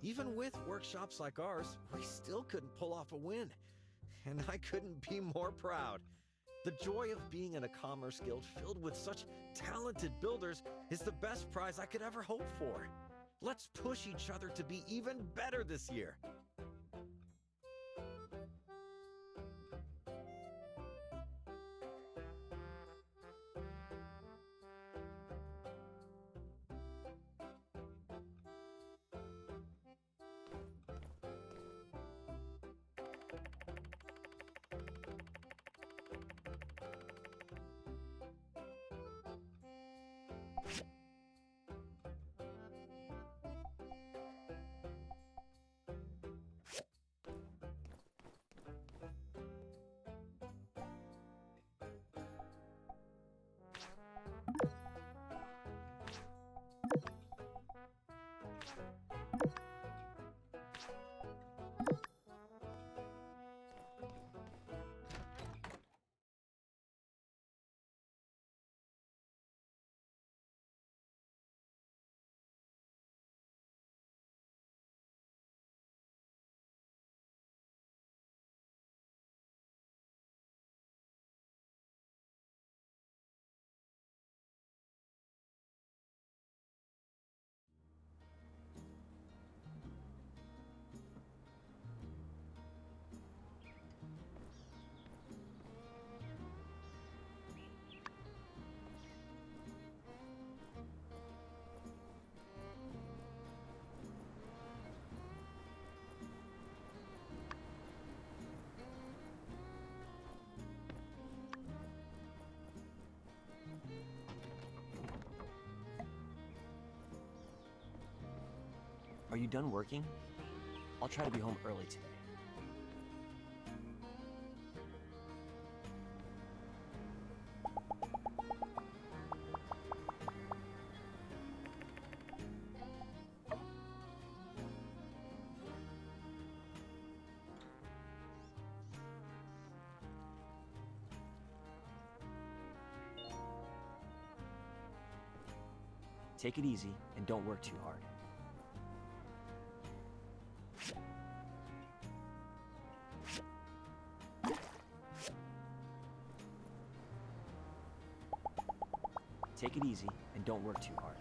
Even with workshops like ours, we still couldn't pull off a win. And I couldn't be more proud. The joy of being in a commerce guild filled with such talented builders is the best prize I could ever hope for. Let's push each other to be even better this year. Are you done working? I'll try to be home early today. Take it easy and don't work too hard. Take it easy and don't work too hard.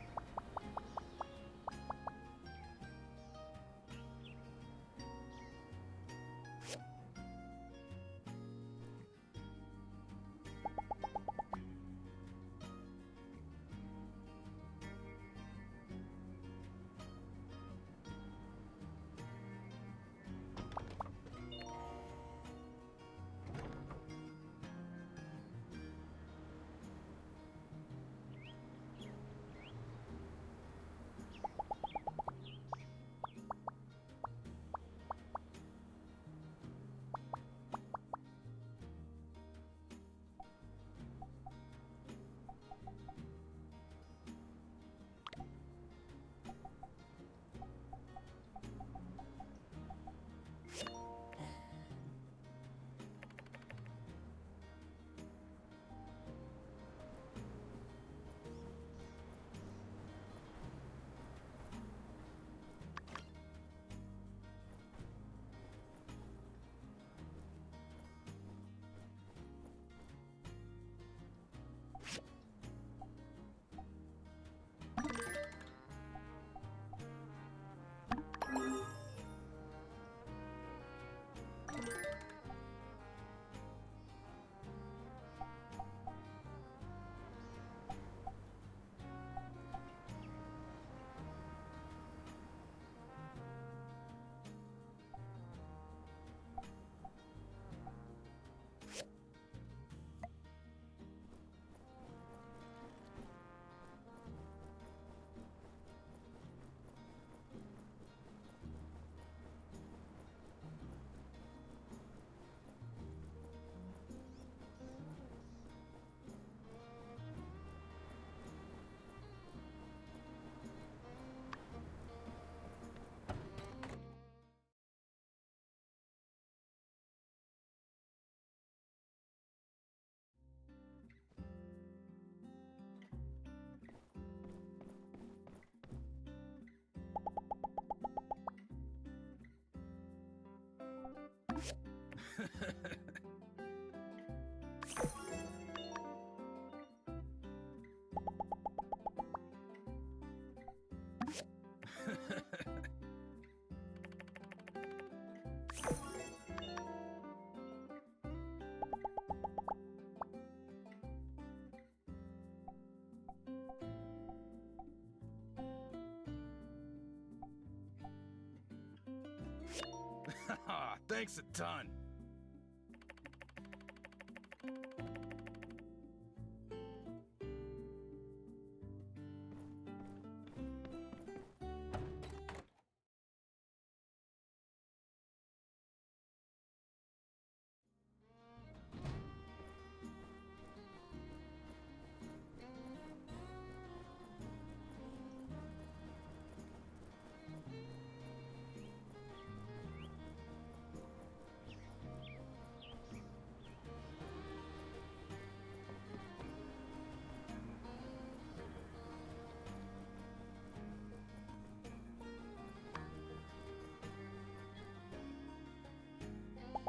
Thanks a ton.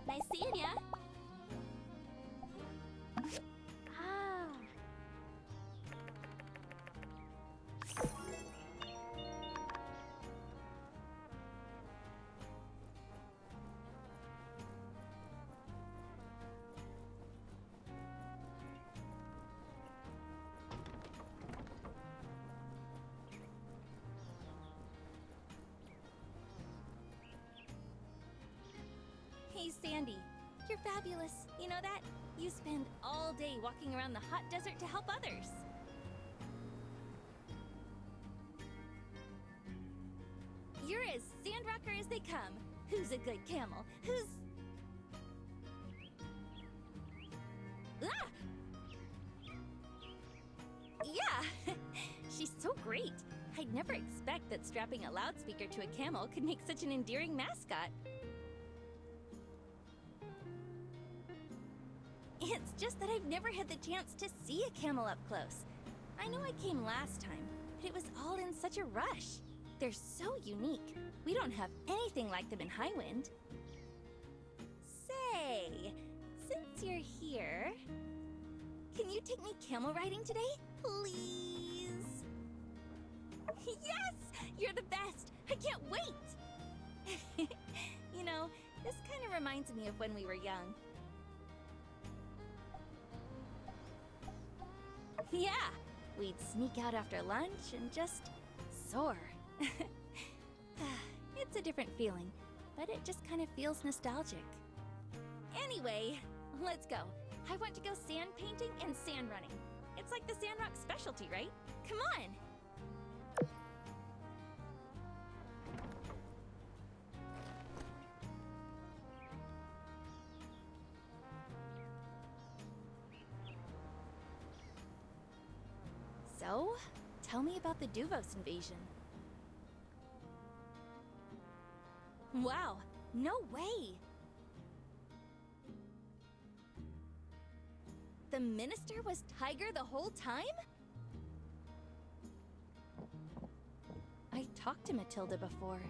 Nice seeing ya. Ah. Hey, Sandy. You're fabulous. You know that? You spend all day walking around the hot desert to help others. You're as Sandrocker as they come. Who's a good camel? Who's... Ah! Yeah! She's so great. I'd never expect that strapping a loudspeaker to a camel could make such an endearing mascot. It's just that I've never had the chance to see a camel up close. I know I came last time, but it was all in such a rush. They're so unique. We don't have anything like them in Highwind. Say, since you're here, can you take me camel riding today, please? Yes! You're the best! I can't wait! You know, this kind of reminds me of when we were young. Yeah, we'd sneak out after lunch and just soar. It's a different feeling, but it just kind of feels nostalgic. Anyway, let's go. I want to go sand painting and sand running. It's like the Sandrock specialty, right? Come on! So, tell me about the Duvos invasion. Wow, no way! The minister was Tiger the whole time? I talked to Matilda before.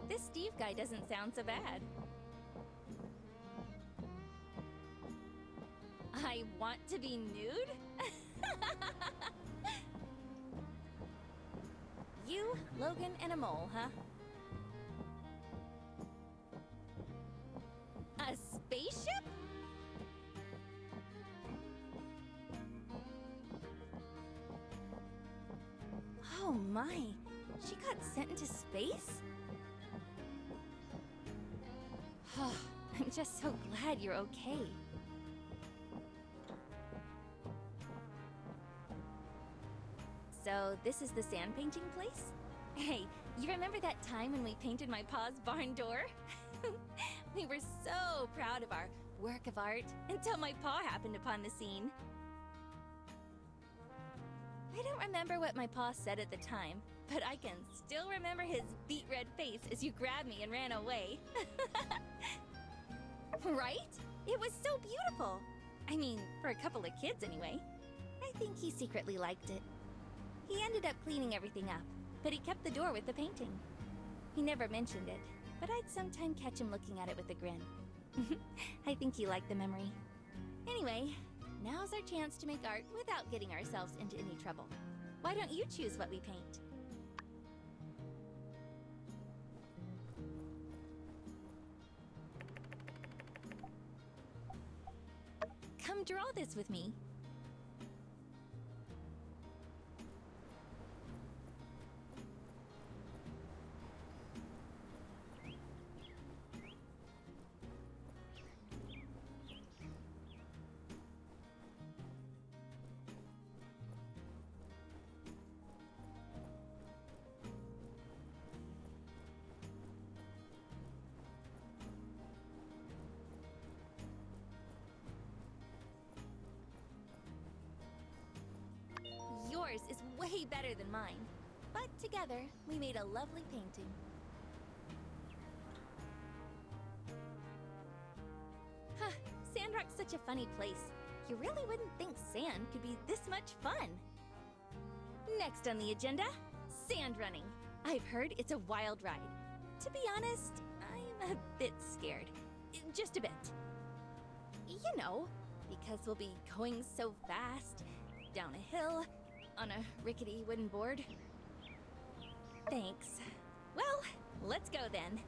This Steve guy doesn't sound so bad. I want to be nude? You, Logan, and a mole, huh? A spaceship? Oh my, she got sent into space? I'm just so glad you're okay. So, this is the sand painting place? Hey, you remember that time when we painted my pa's barn door? We were so proud of our work of art until my pa happened upon the scene. I don't remember what my pa said at the time, but I can still remember his beet red face as you grabbed me and ran away. Right? It was so beautiful. I mean, for a couple of kids anyway. I think he secretly liked it. He ended up cleaning everything up, but he kept the door with the painting. He never mentioned it, but I'd sometime catch him looking at it with a grin. I think he liked the memory. Anyway, now's our chance to make art without getting ourselves into any trouble. Why don't you choose what we paint? Come draw this with me. Yours is way better than mine, but together we made a lovely painting. Huh, Sandrock's such a funny place. You really wouldn't think sand could be this much fun. Next on the agenda, sand running. I've heard it's a wild ride. To be honest, I'm a bit scared. Just a bit. You know, because we'll be going so fast, down a hill, on a rickety wooden board. Thanks. Well, let's go then.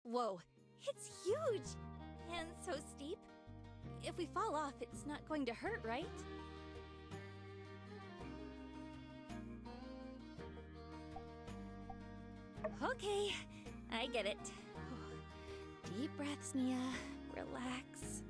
Whoa, it's huge! And so steep. If we fall off, it's not going to hurt, right? Okay, I get it. Deep breaths, Nia. Relax.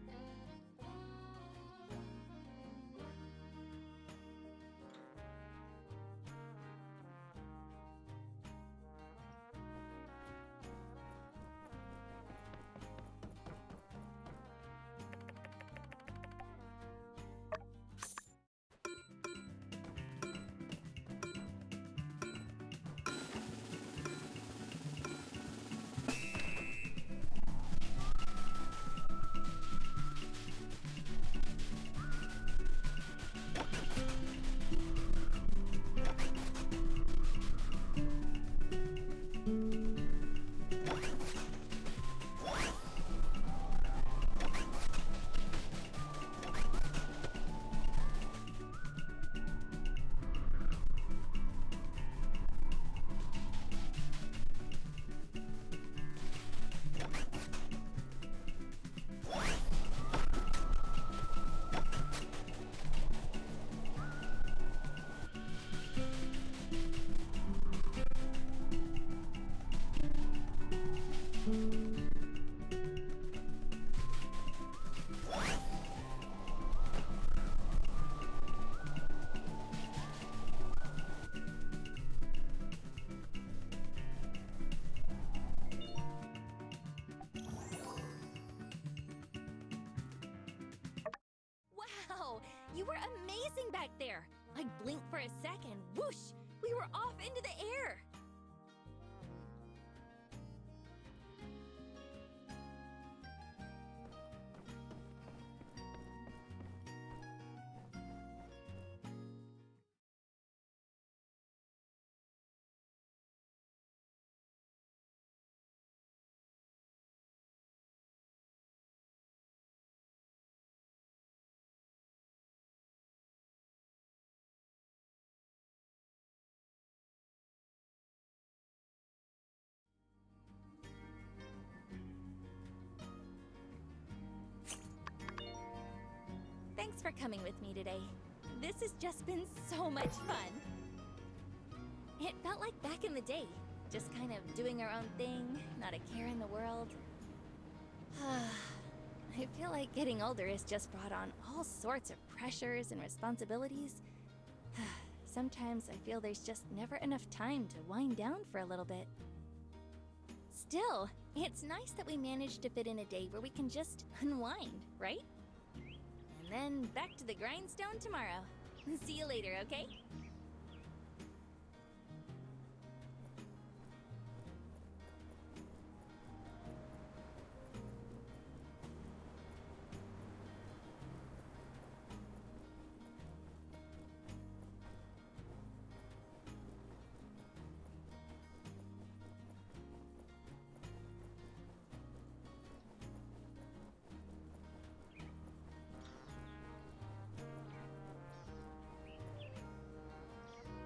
Wow, you were amazing back there. I blinked for a second. Whoosh! We were off into the air. Thanks for coming with me today. This has just been so much fun. It felt like back in the day, just kind of doing our own thing, not a care in the world. I feel like getting older has just brought on all sorts of pressures and responsibilities. Sometimes I feel there's just never enough time to wind down for a little bit. Still, it's nice that we managed to fit in a day where we can just unwind, right? And then back to the grindstone tomorrow. See you later, okay?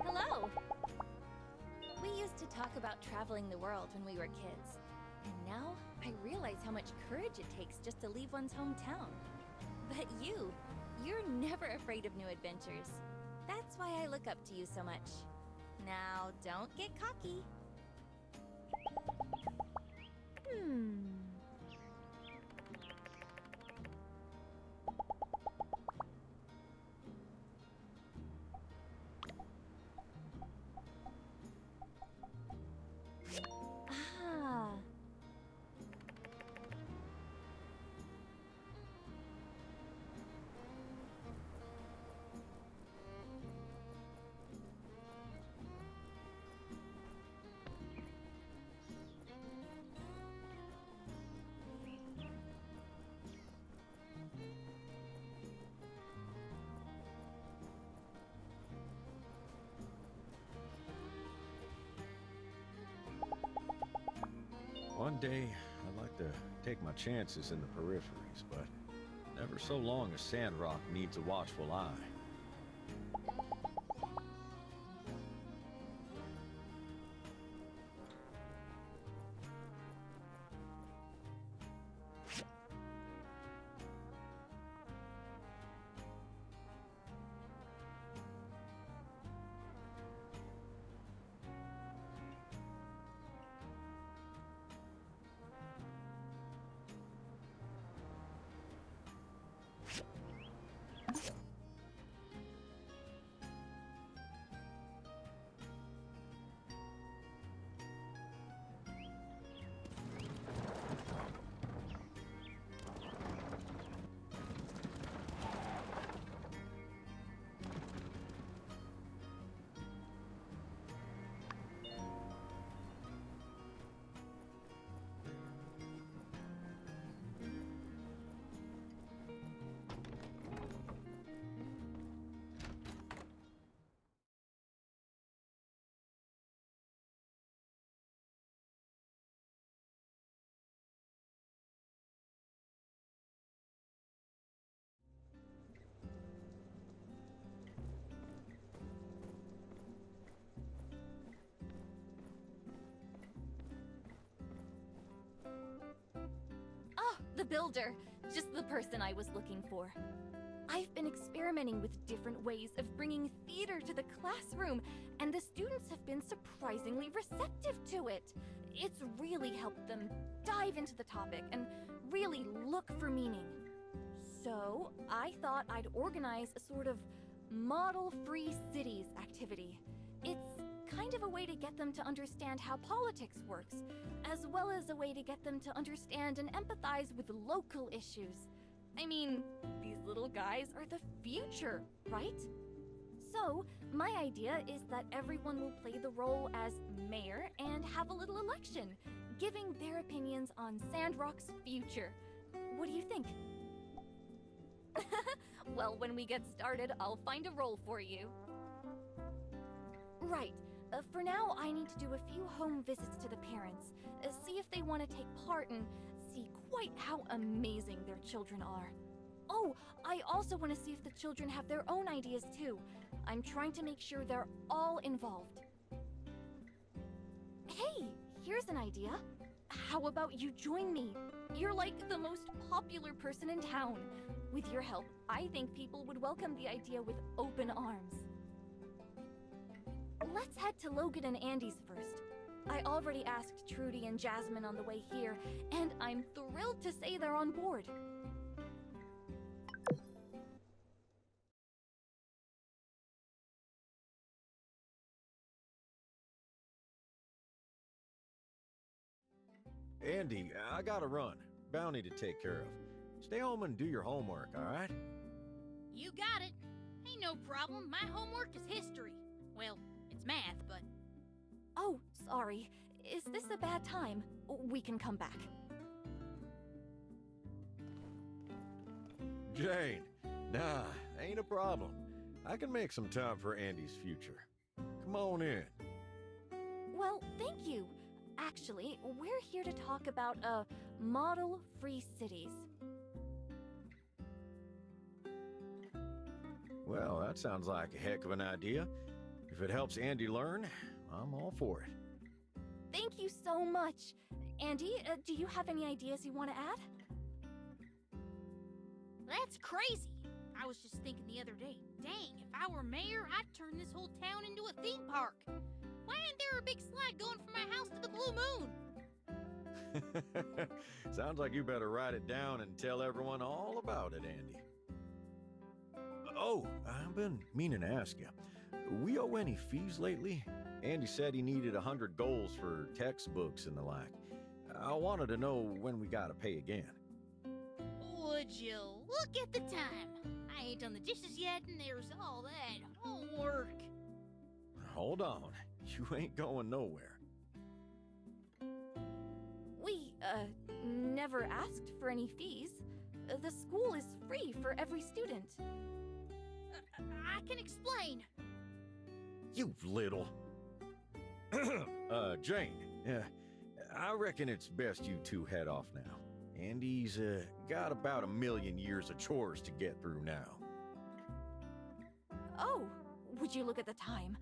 Hello! We used to talk about traveling the world when we were kids. And now, I realize how much courage it takes just to leave one's hometown. But you're never afraid of new adventures. That's why I look up to you so much. Now, don't get cocky. Ah. One day, I'd like to take my chances in the peripheries, but never so long as Sandrock needs a watchful eye. Oh, the builder! Just the person I was looking for. I've been experimenting with different ways of bringing theater to the classroom, and the students have been surprisingly receptive to it. It's really helped them dive into the topic and really look for meaning. So, I thought I'd organize a sort of model-free cities activity. It's kind of a way to get them to understand how politics works, as well as a way to get them to understand and empathize with local issues. I mean, these little guys are the future, right? So, my idea is that everyone will play the role as mayor and have a little election, giving their opinions on Sandrock's future. What do you think? Well, when we get started, I'll find a role for you. Right. For now, I need to do a few home visits to the parents, see if they want to take part and see quite how amazing their children are. Oh, I also want to see if the children have their own ideas too. I'm trying to make sure they're all involved. Hey, here's an idea. How about you join me? You're like the most popular person in town. With your help, I think people would welcome the idea with open arms. Let's head to Logan and Andy's first. I already asked Trudy and Jasmine on the way here, and I'm thrilled to say they're on board. Andy, I gotta run. Bounty to take care of. Stay home and do your homework, all right? You got it. Ain't no problem. My homework is history. Well, it's math, but... Oh, sorry. Is this a bad time? We can come back. Jane, nah, ain't a problem. I can make some time for Andy's future. Come on in. Well, thank you. Actually, we're here to talk about, model-free cities. Well, that sounds like a heck of an idea. If it helps Andy learn, I'm all for it. Thank you so much. Andy, do you have any ideas you want to add? That's crazy. I was just thinking the other day, dang, if I were mayor, I'd turn this whole town into a theme park. Why ain't there a big slide going from my house to the Blue Moon? Sounds like you better write it down and tell everyone all about it, Andy. Oh, I've been meaning to ask you. We owe any fees lately? Andy said he needed 100 goals for textbooks and the like. I wanted to know when we gotta pay again. Would you look at the time? I ain't done the dishes yet, and there's all that homework. Hold on. You ain't going nowhere. We, never asked for any fees. The school is free for every student. I can explain. You little... Jane, I reckon it's best you two head off now. Andy's, got about 1,000,000 years of chores to get through now. Oh, would you look at the time?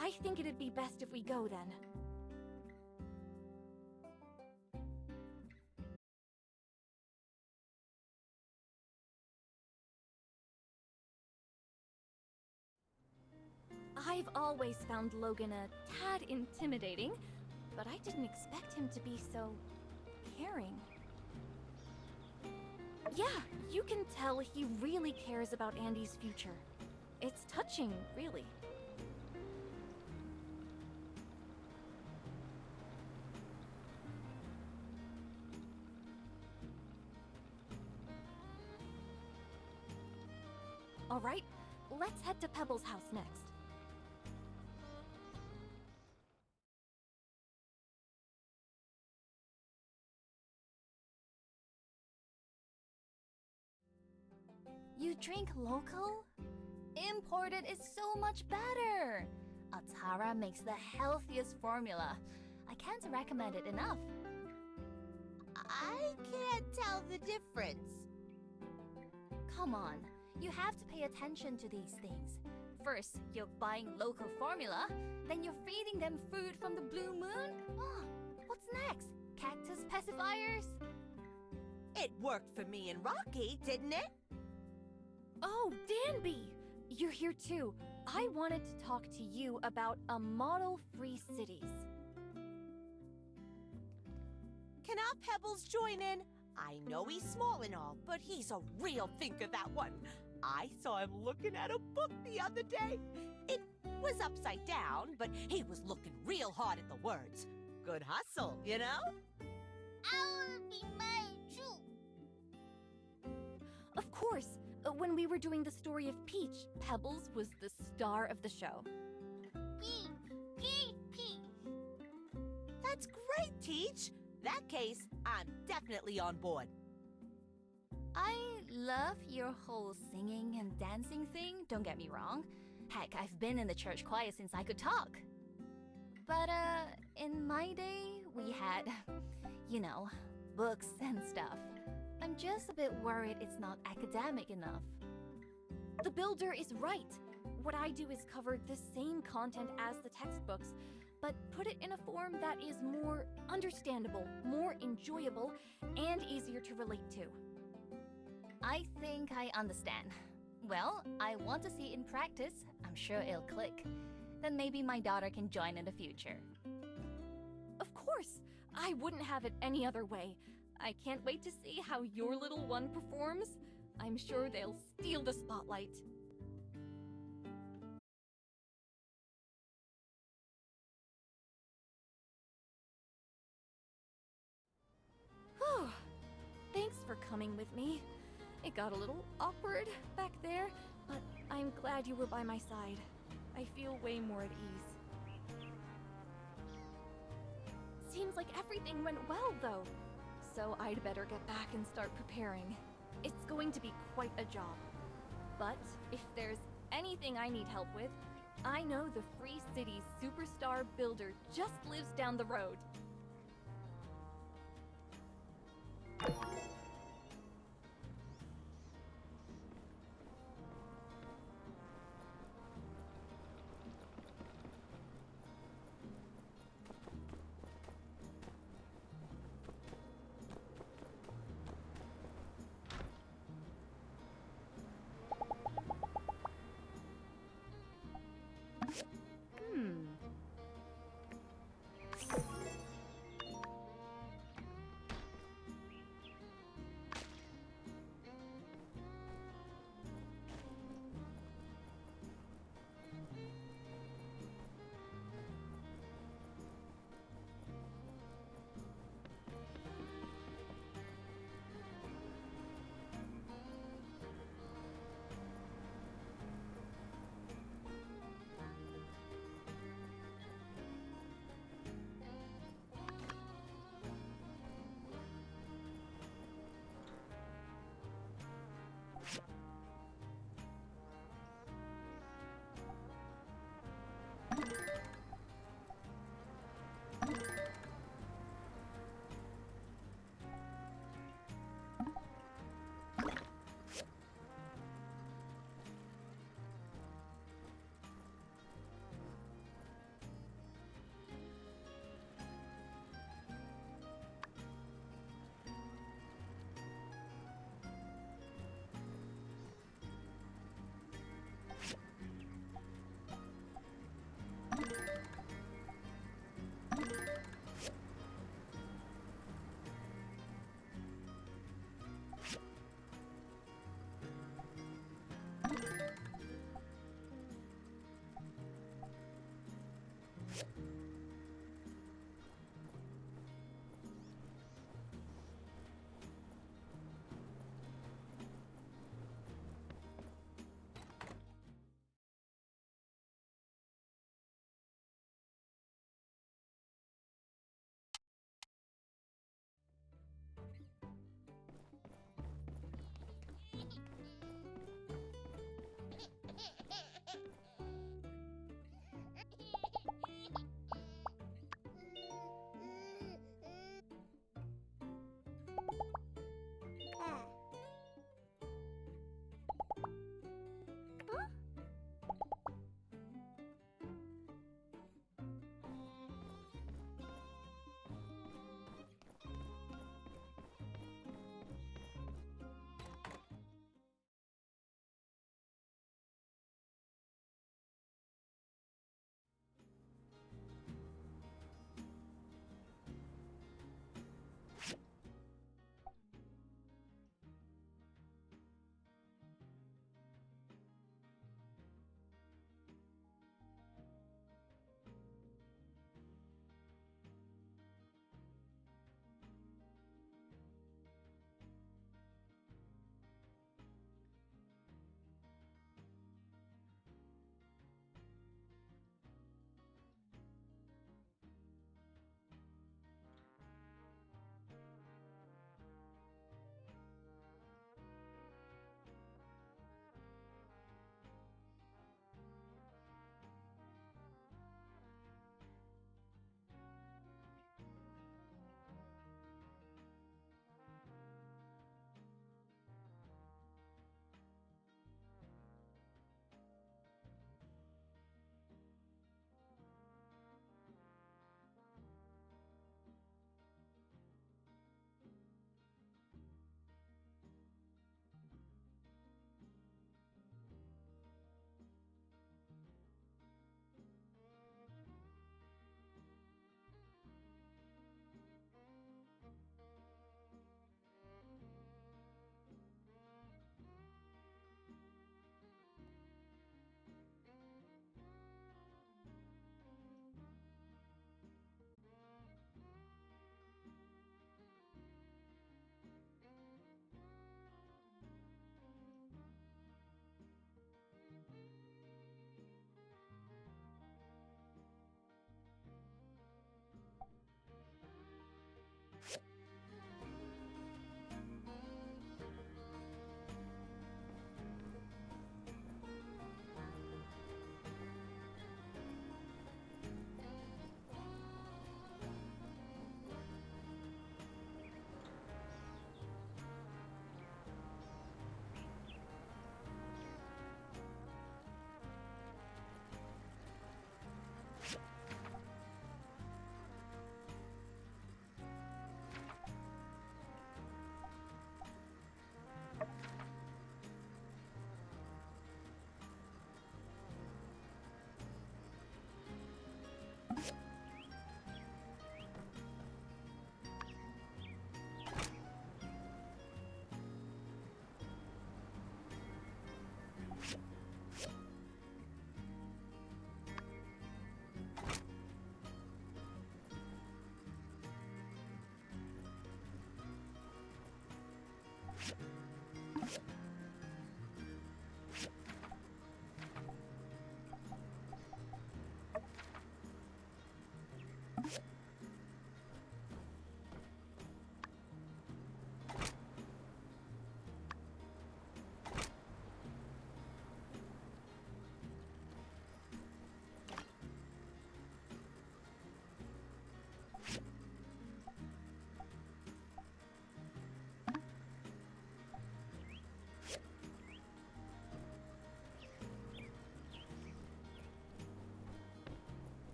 I think it'd be best if we go then. I've always found Logan a tad intimidating, but I didn't expect him to be so caring. Yeah, you can tell he really cares about Andy's future. It's touching, really. All right, let's head to Pebble's house next. You drink local? Imported is so much better. Altara makes the healthiest formula. I can't recommend it enough. I can't tell the difference. Come on, you have to pay attention to these things. First, you're buying local formula, then you're feeding them food from the Blue Moon? Oh, what's next? Cactus pacifiers? It worked for me and Rocky, didn't it? Oh, Danby! You're here too. I wanted to talk to you about a model-free cities. Can our Pebbles join in? I know he's small and all, but he's a real thinker, that one. I saw him looking at a book the other day. It was upside down, but he was looking real hard at the words. Good hustle, you know? I will be made too. Of course, when we were doing the story of Peach, Pebbles was the star of the show. Peach. That's great, Teach. That case, I'm definitely on board. I love your whole singing and dancing thing, don't get me wrong. Heck, I've been in the church choir since I could talk. But, in my day, we had, you know, books and stuff. I'm just a bit worried it's not academic enough. The builder is right. What I do is cover the same content as the textbooks, but put it in a form that is more understandable, more enjoyable, and easier to relate to. I think I understand. Well, I want to see it in practice. I'm sure it'll click. Then maybe my daughter can join in the future. course! I wouldn't have it any other way. I can't wait to see how your little one performs. I'm sure they'll steal the spotlight. Whew. Thanks for coming with me. It got a little awkward back there, but I'm glad you were by my side. I feel way more at ease. Seems like everything went well, though. So I'd better get back and start preparing. It's going to be quite a job. But if there's anything I need help with, I know the Free City's superstar builder just lives down the road.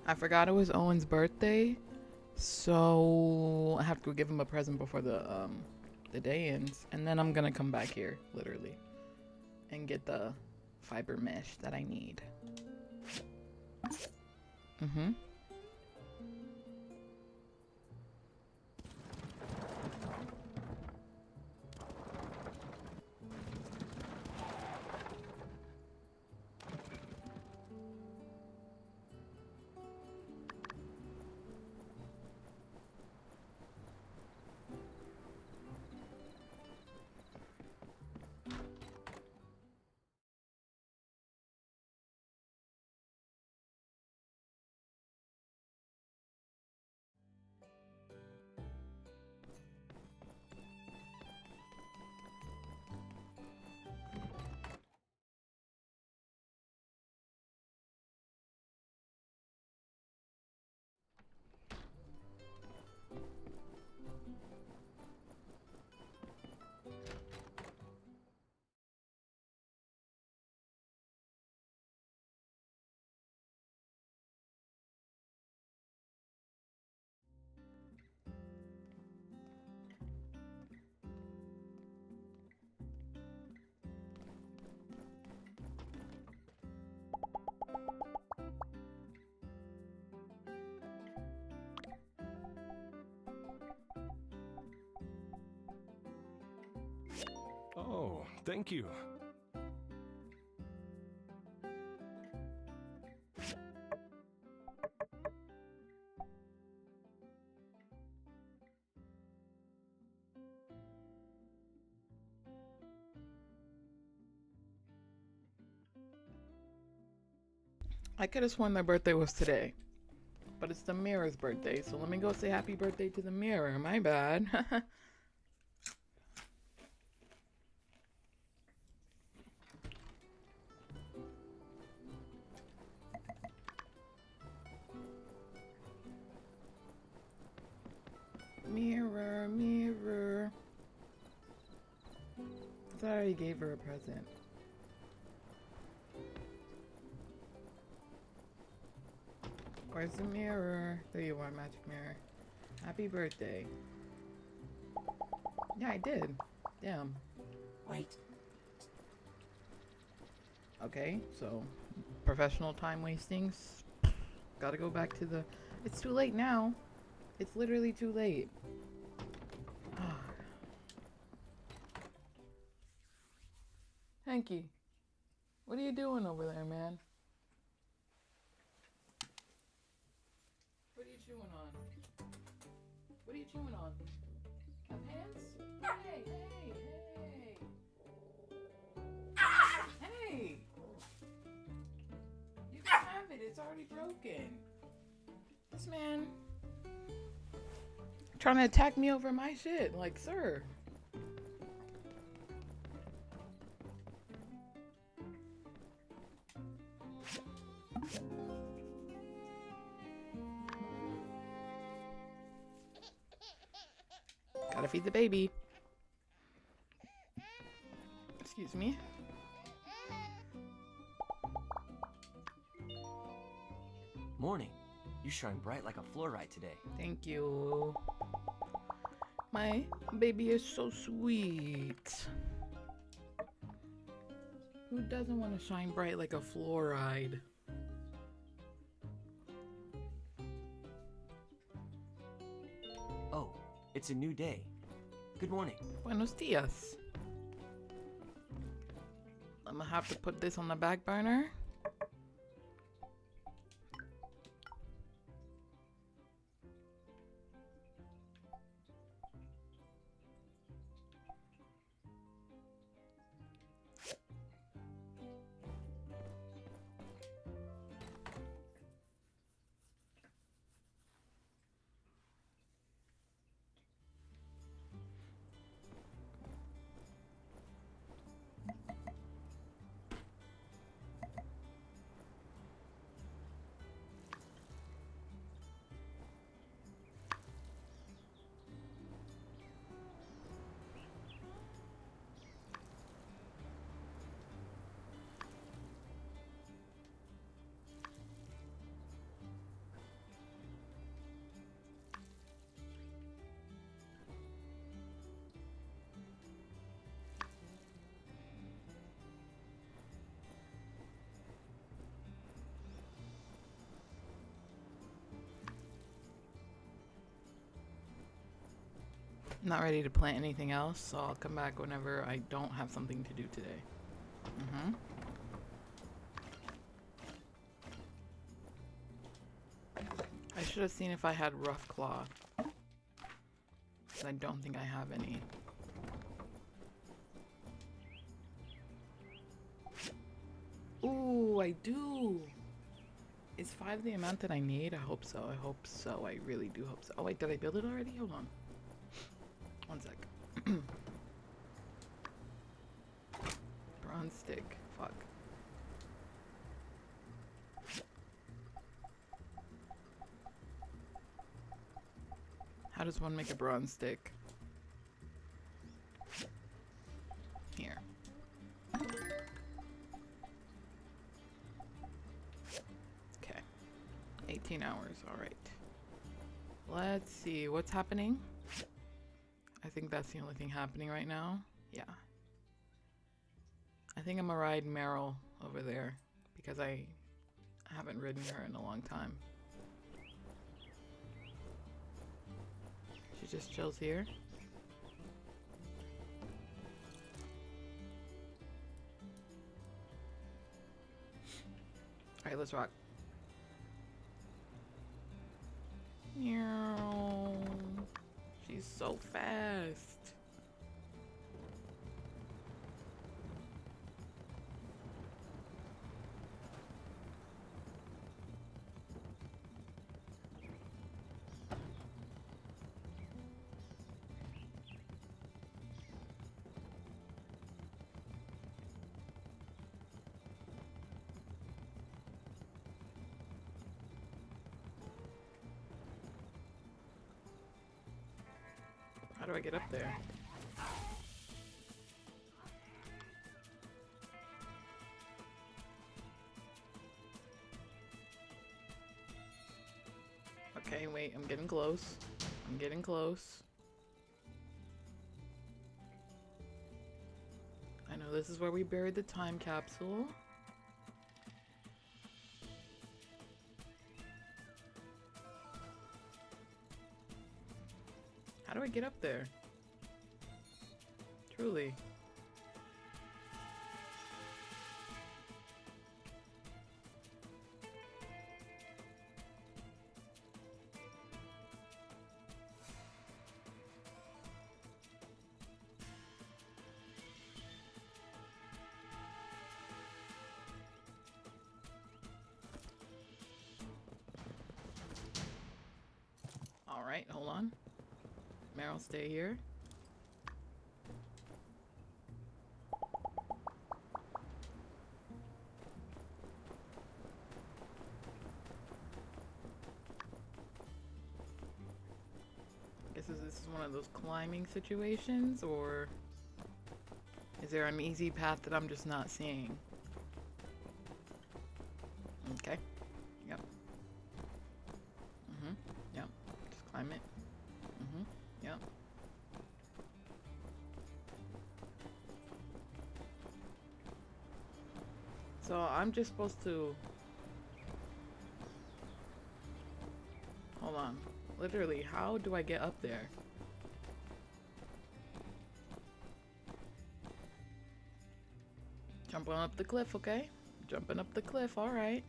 I forgot it was Owen's birthday, so I have to go give him a present before the day ends, and then I'm gonna come back here, literally, and get the fiber mesh that I need. Mm-hmm. Oh, thank you. I could have sworn their birthday was today, but it's the mirror's birthday, so let me go say happy birthday to the mirror. My bad. Mirror, mirror. I thought I already gave her a present. Where's the mirror? There you are, magic mirror. Happy birthday. Yeah, I did. Damn. Wait. Okay, so professional time wastings. Gotta go back to the... It's too late now. It's literally too late. Hanky, what are you doing over there, man? What are you chewing on? What are you chewing on? My pants? Hey, hey, hey! Hey! You can have it, it's already broken. This man trying to attack me over my shit, like, sir. Gotta feed the baby. Excuse me. Morning. You shine bright like a fluorite today. Thank you. My baby is so sweet. Who doesn't want to shine bright like a fluoride? Oh, it's a new day. Good morning. Buenos dias. I'm gonna have to put this on the back burner. Not ready to plant anything else, so I'll come back whenever I don't have something to do today. I should have seen if I had rough cloth. I don't think I have any. Ooh, I do. Is 5 the amount that I need? I hope so. I hope so. I really do hope so. Oh wait, did I build it already? Hold on. One sec. Bronze stick. Fuck. How does one make a bronze stick? Here. Okay. 18 hours. All right. Let's see what's happening. I think that's the only thing happening right now. Yeah. I think I'm gonna ride Meryl over there because I haven't ridden her in a long time. She just chills here. Alright, let's rock. Meow. She's so fast. How do I get up there? Okay, wait, I'm getting close. I'm getting close. I know this is where we buried the time capsule. How do I get up there? Truly. All right, hold on. Meryl, stay here. Guess this is one of those climbing situations, or is there an easy path that I'm just not seeing? Okay. Yep. Yep. Just climb it. Yep. So I'm just supposed to... Hold on. Literally, how do I get up there? Jumping up the cliff, okay? Jumping up the cliff, alright.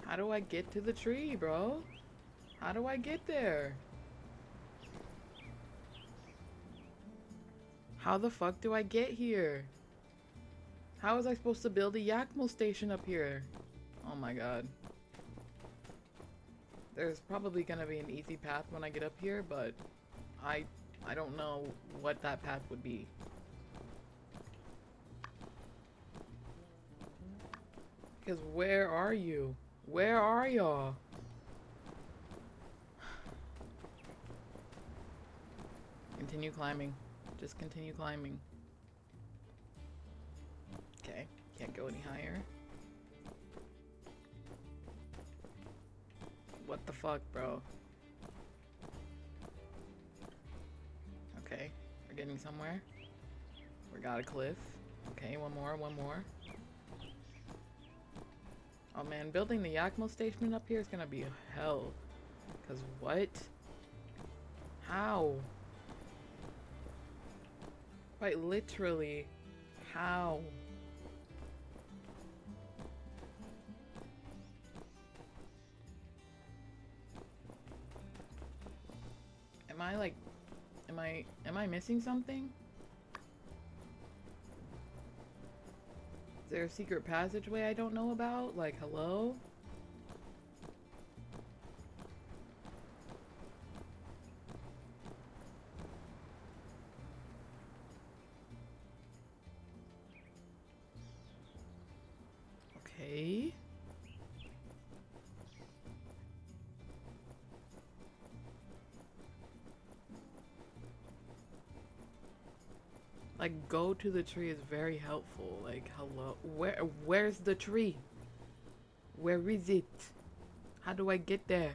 How do I get to the tree, bro? How do I get there? How the fuck do I get here? How was I supposed to build a Yakmo station up here? Oh my god. There's probably gonna be an easy path when I get up here, but I don't know what that path would be. Because where are you? Where are y'all? Continue climbing. Just continue climbing. Okay, can't go any higher. What the fuck, bro? Okay, we're getting somewhere. We got a cliff. Okay, one more, one more. Oh man, building the Yakmo station up here is gonna be hell. Cause what? How? Quite literally, how? Am I like, am I missing something? Is there a secret passageway I don't know about? Like, hello? Okay. Like, go to the tree is very helpful. Like, hello? Where's the tree? Where is it? How do I get there?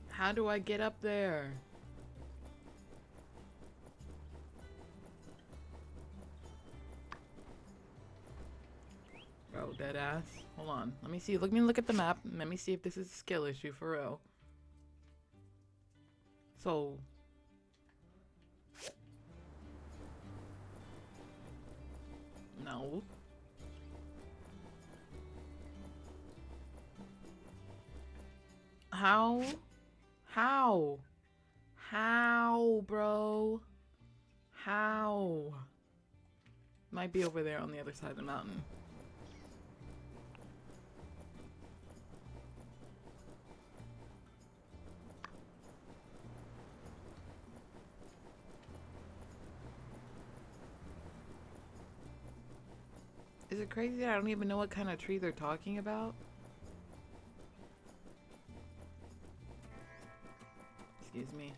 How do I get up there? Bro, dead ass. Hold on. Let me see. Let me look at the map. Let me see if this is a skill issue for real. So. No. How? How? How, bro? How? Might be over there on the other side of the mountain. Is it crazy that I don't even know what kind of tree they're talking about? Excuse me.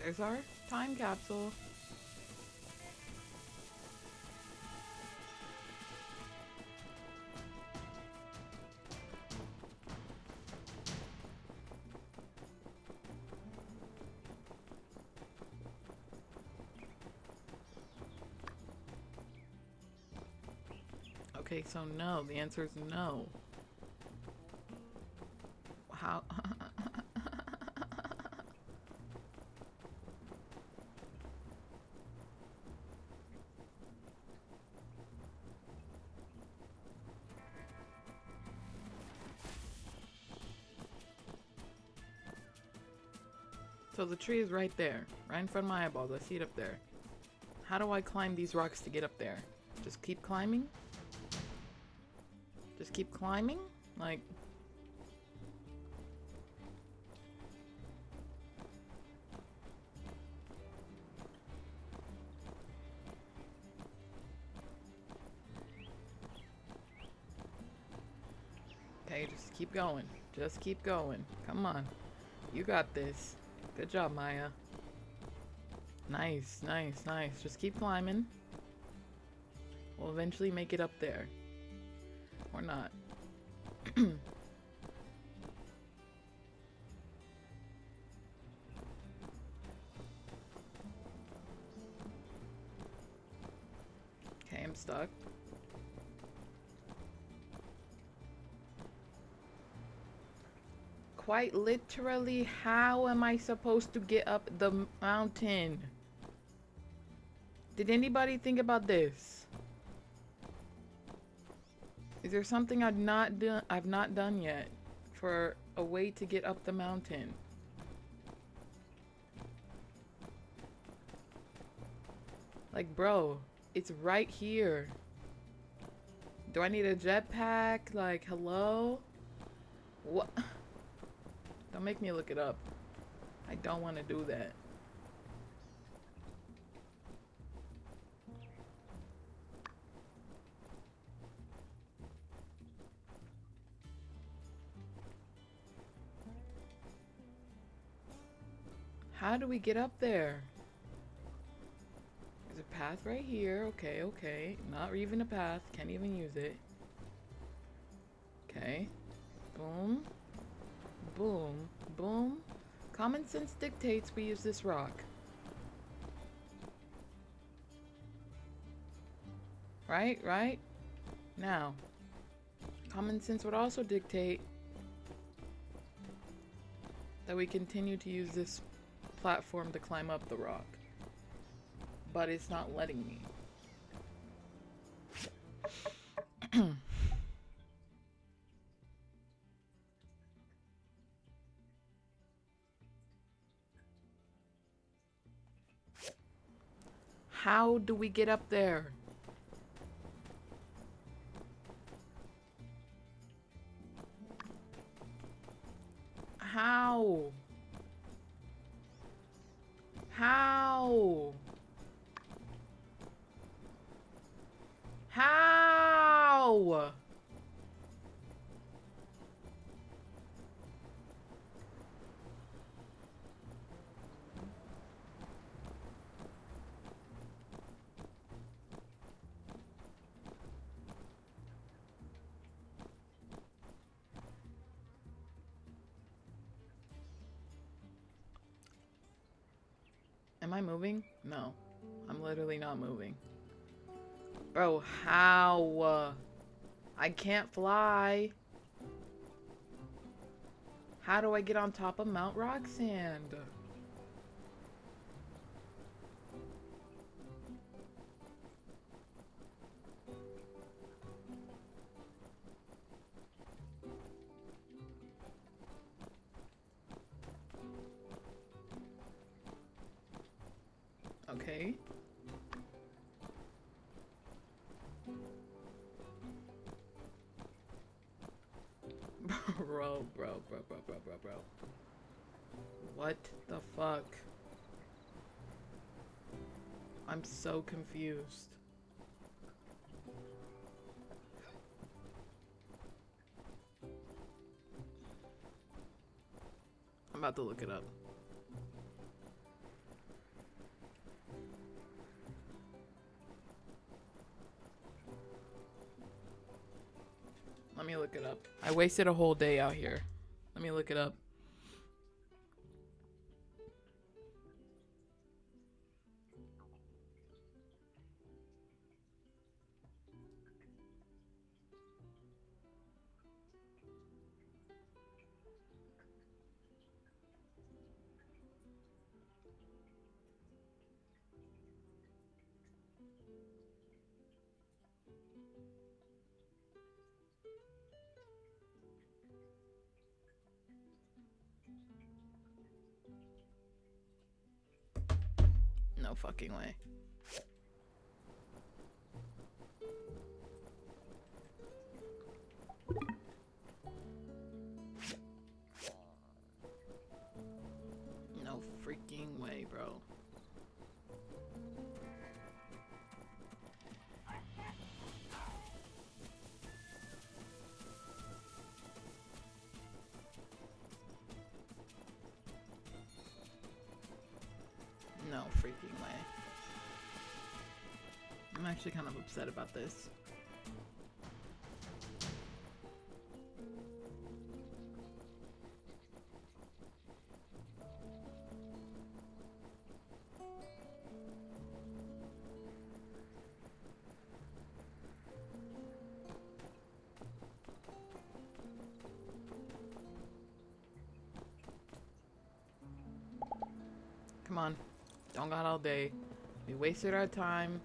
There's our time capsule. Okay, so no. The answer is no. How? So the tree is right there, right in front of my eyeballs. I see it up there. How do I climb these rocks to get up there? Just keep climbing? Just keep climbing? Like... Okay, just keep going. Just keep going. Come on. You got this. Good job, Maya. Nice, nice, nice. Just keep climbing. We'll eventually make it up there. Or not. Okay, I'm stuck. Quite literally, how am I supposed to get up the mountain? Did anybody think about this? Is there something I've not done yet for a way to get up the mountain? Like, bro, it's right here. Do I need a jetpack? Like, hello? What? Don't make me look it up. I don't want to do that. How do we get up there? There's a path right here. Okay, okay. Not even a path. Can't even use it. Okay. Boom. Boom. Boom. Common sense dictates we use this rock. Right? Right? Now, common sense would also dictate that we continue to use this platform to climb up the rock. But it's not letting me. How do we get up there? How? How? How? Am I moving? No. I'm literally not moving. Bro, how? I can't fly. How do I get on top of Mount Roxand? Okay. Bro. What the fuck? I'm so confused. I'm about to look it up. Let me look it up. I wasted a whole day out here. Let me look it up. No fucking way. No freaking way, bro. No freaking way. I'm actually kind of upset about this. Come on. Don't got all day. We wasted our time.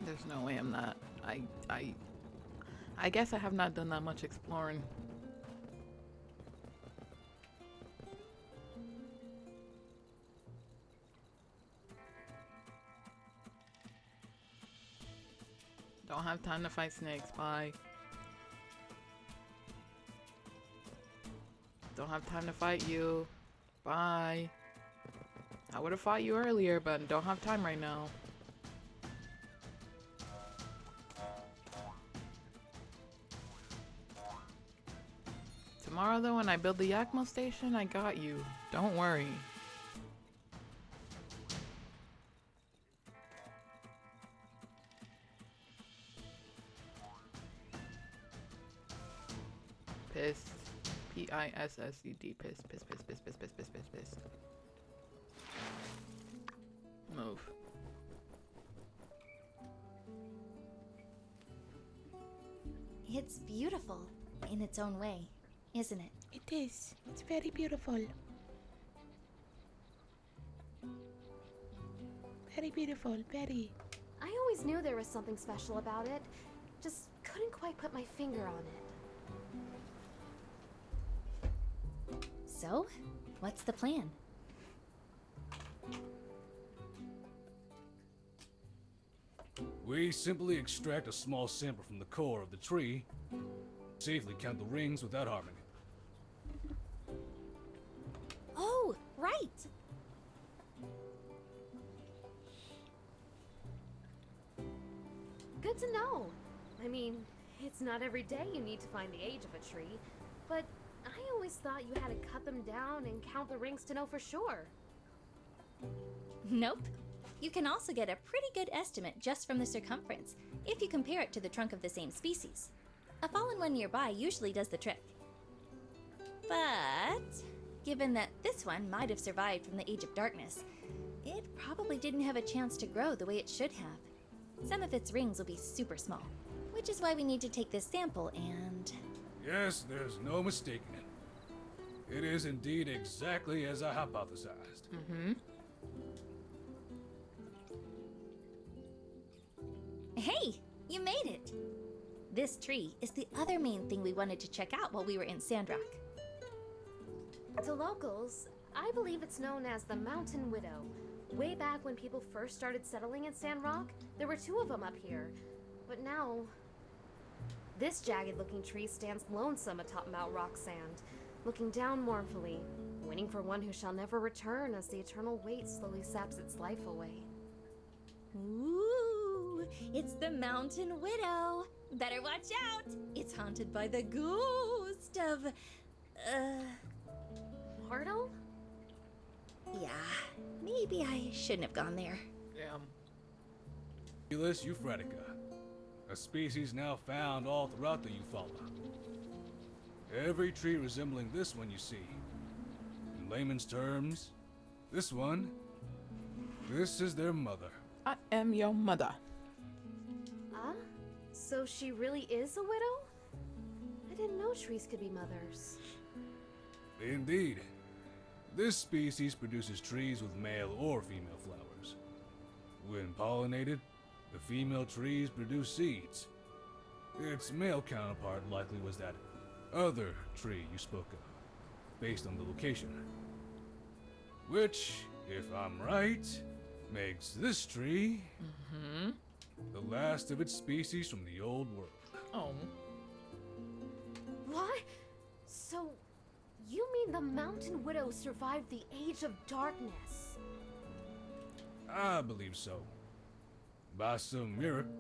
There's no way I'm not. I guess I have not done that much exploring. Don't have time to fight snakes. Bye. Don't have time to fight you. Bye. I would have fought you earlier, but don't have time right now. Tomorrow, though, when I build the Yakmo station, I got you. Don't worry. Pissed. P-I-S-S-E-D. Piss, piss, piss, piss, piss, piss, piss, piss, piss. Move. It's beautiful in its own way, isn't it? It is. It's very beautiful. Very beautiful, very. I always knew there was something special about it. Just couldn't quite put my finger on it. So, what's the plan? We simply extract a small sample from the core of the tree, safely count the rings without harming it. Oh, right! Good to know. I mean, it's not every day you need to find the age of a tree, but I always thought you had to cut them down and count the rings to know for sure. Nope. You can also get a pretty good estimate just from the circumference, if you compare it to the trunk of the same species. A fallen one nearby usually does the trick. But, given that this one might have survived from the Age of Darkness, it probably didn't have a chance to grow the way it should have. Some of its rings will be super small, which is why we need to take this sample and... Yes, there's no mistaking it. It is indeed exactly as I hypothesized. Mm-hmm. Hey, you made it! This tree is the other main thing we wanted to check out while we were in Sandrock. To locals, I believe it's known as the Mountain Widow. Way back when people first started settling in Sandrock, there were 2 of them up here. But now, this jagged-looking tree stands lonesome atop Mount Rock Sand, looking down mournfully, waiting for one who shall never return as the eternal weight slowly saps its life away. Ooh, it's the Mountain Widow. Better watch out. It's haunted by the ghost of, Myrtle? Yeah, maybe I shouldn't have gone there. Damn. Felis euphratica, a species now found all throughout the Eufaula. Every tree resembling this one you see. In layman's terms, this is their mother. I am your mother. So she really is a widow? I didn't know trees could be mothers. Indeed. This species produces trees with male or female flowers. When pollinated, the female trees produce seeds. Its male counterpart likely was that other tree you spoke of, based on the location. Which, if I'm right, makes this tree the last of its species from the old world. Oh. What? So, you mean the Mountain Widow survived the Age of Darkness? I believe so. By some miracle,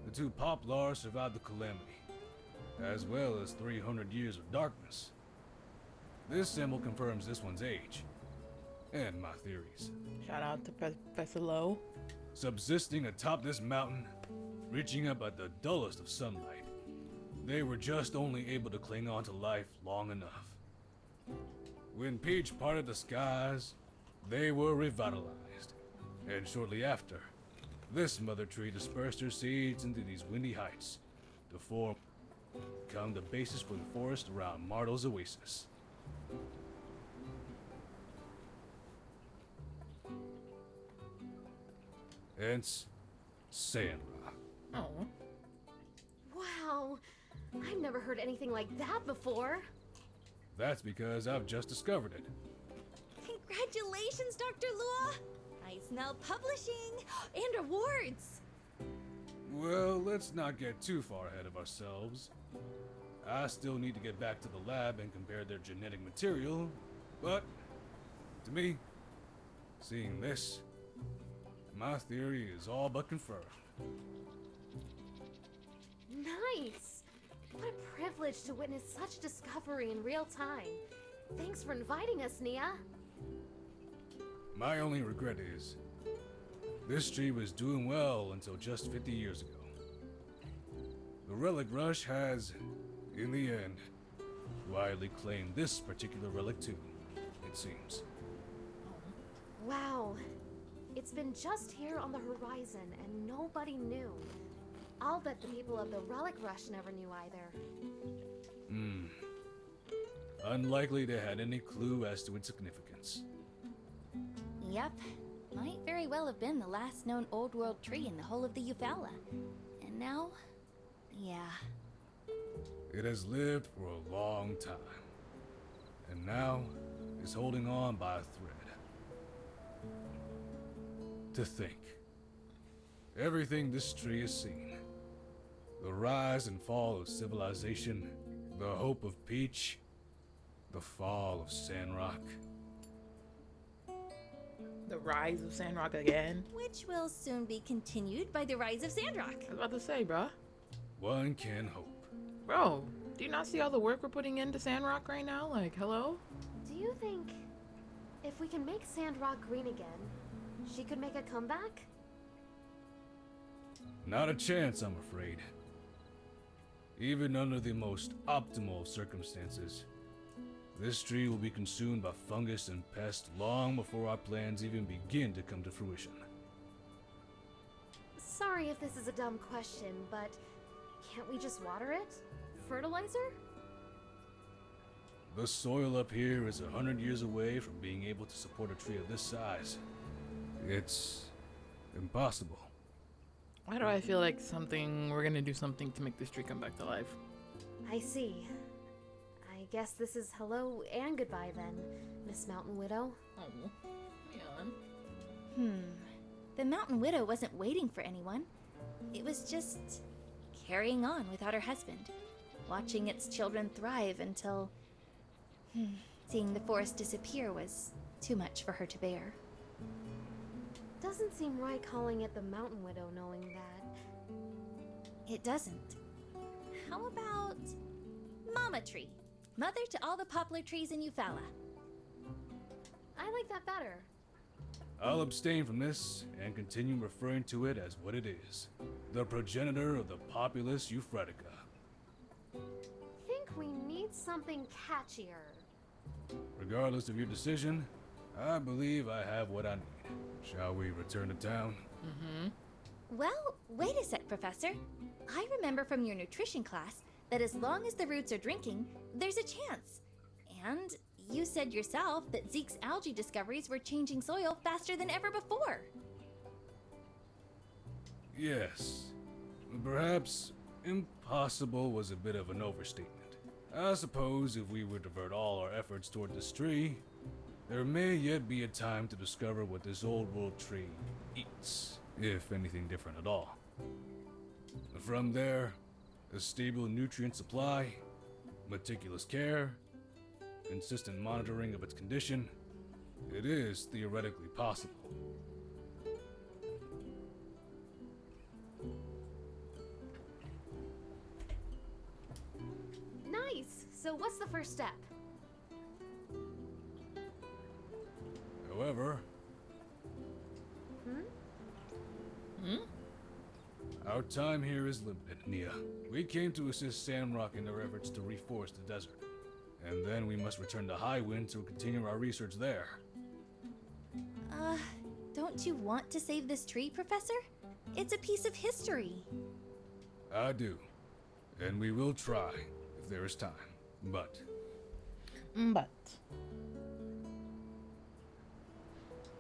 the 2 poplars survived the calamity, as well as 300 years of darkness. This symbol confirms this one's age, and my theories. Shout out to Professor Lowe. Subsisting atop this mountain, reaching up at the dullest of sunlight, they were just only able to cling on to life long enough. When Peach parted the skies, they were revitalized, and shortly after, this mother tree dispersed her seeds into these windy heights to become the basis for the forest around Martel's oasis. Hence, Sandrock. Oh. Wow. I've never heard anything like that before. That's because I've just discovered it. Congratulations, Dr. Lua! I smell publishing and awards. Well, let's not get too far ahead of ourselves. I still need to get back to the lab and compare their genetic material, but to me, seeing this, my theory is all but confirmed. Nice! What a privilege to witness such discovery in real time. Thanks for inviting us, Nia. My only regret is, this tree was doing well until just 50 years ago. The Relic Rush has, in the end, widely claimed this particular relic too, it seems. Wow. It's been just here on the horizon and nobody knew. I'll bet the people of the Relic Rush never knew either. Unlikely they had any clue as to its significance. Yep. Might very well have been the last known Old World tree in the whole of the Eufaula. And now, yeah. It has lived for a long time, and now is holding on by a thread. To think, everything this tree has seen, the rise and fall of civilization, the hope of Peach, the fall of Sandrock. The rise of Sandrock again. Which will soon be continued by the rise of Sandrock. I was about to say, bruh. One can hope. Bro, do you not see all the work we're putting into Sandrock right now? Like, hello? Do you think if we can make Sandrock green again, she could make a comeback? Not a chance, I'm afraid. Even under the most optimal of circumstances, this tree will be consumed by fungus and pests long before our plans even begin to come to fruition. Sorry if this is a dumb question, but can't we just water it? Fertilizer? The soil up here is 100 years away from being able to support a tree of this size. It's impossible. Why do I feel like we're gonna do something to make this tree come back to life? I see. I guess this is hello and goodbye then, Miss Mountain Widow. Oh, yeah. The Mountain Widow wasn't waiting for anyone. It was just carrying on without her husband, watching its children thrive until seeing the forest disappear was too much for her to bear. Doesn't seem right calling it the Mountain Widow knowing that. It doesn't. How about Mama Tree? Mother to all the poplar trees in Eufaula. I like that better. I'll abstain from this and continue referring to it as what it is. The progenitor of the populous Euphratica. Think we need something catchier. Regardless of your decision, I believe I have what I need. Shall we return to town? Well, wait a sec, Professor. I remember from your nutrition class that as long as the roots are drinking, there's a chance. And you said yourself that Zeke's algae discoveries were changing soil faster than ever before. Yes. Perhaps impossible was a bit of an overstatement. I suppose if we would divert all our efforts toward this tree, there may yet be a time to discover what this old world tree eats, if anything different at all. From there, a stable nutrient supply, meticulous care, consistent monitoring of its condition, it is theoretically possible. Nice! So what's the first step? However, our time here is limited, Nia. We came to assist Sandrock in their efforts to reforest the desert. And then we must return to Highwind to continue our research there. Don't you want to save this tree, Professor? It's a piece of history. I do. And we will try, if there is time. But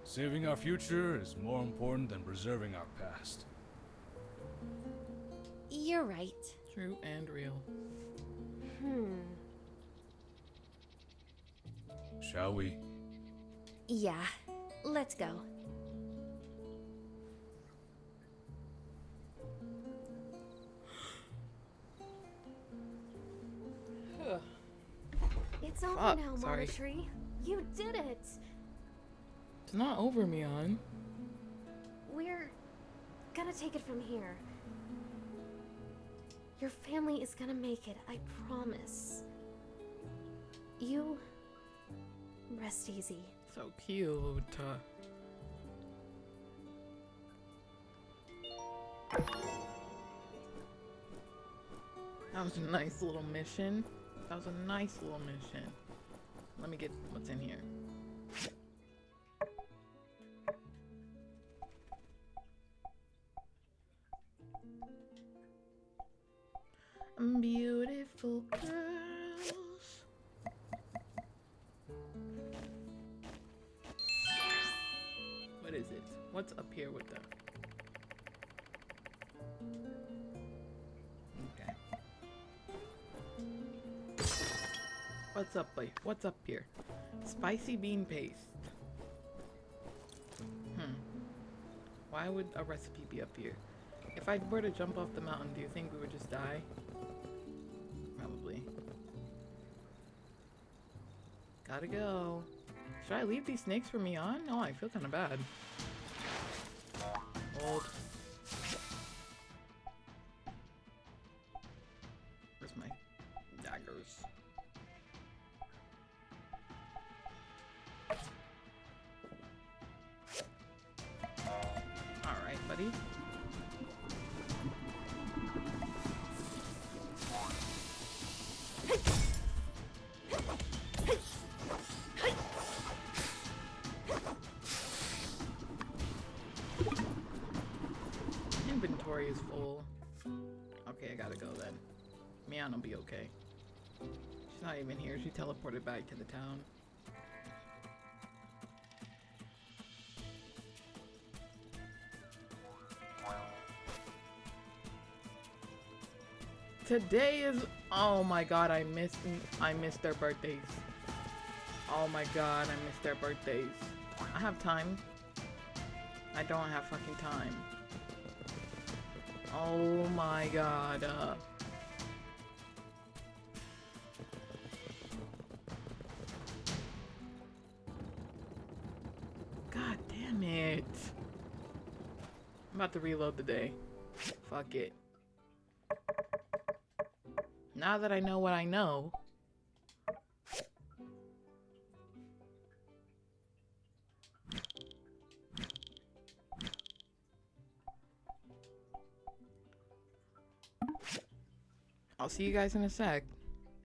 saving our future is more important than preserving our past. You're right. True and real. Shall we? Yeah, let's go. It's over Fuck, now, sorry. Monetary. You did it. It's not over, Mion. We're gonna take it from here. Your family is gonna make it, I promise. You rest easy. So cute. That was a nice little mission. That was a nice little mission. Let me get what's in here. Beautiful girls. What is it? What's up here with the... Okay. What's up, boy? What's up here? Spicy bean paste. Why would a recipe be up here? If I were to jump off the mountain, do you think we would just die? Probably. Gotta go. Should I leave these snakes for me on? No, I feel kind of bad. Hold. Where's my daggers? Alright, buddy. Inventory is full. Okay, I gotta go then. Mian will be okay. She's not even here. She teleported back to the town. Today is... Oh my god, I missed their birthdays. Oh my god, I missed their birthdays. I have time. I don't have fucking time. Oh my god. God damn it. I'm about to reload the day. Fuck it. Now that I know what I know. I'll see you guys in a sec.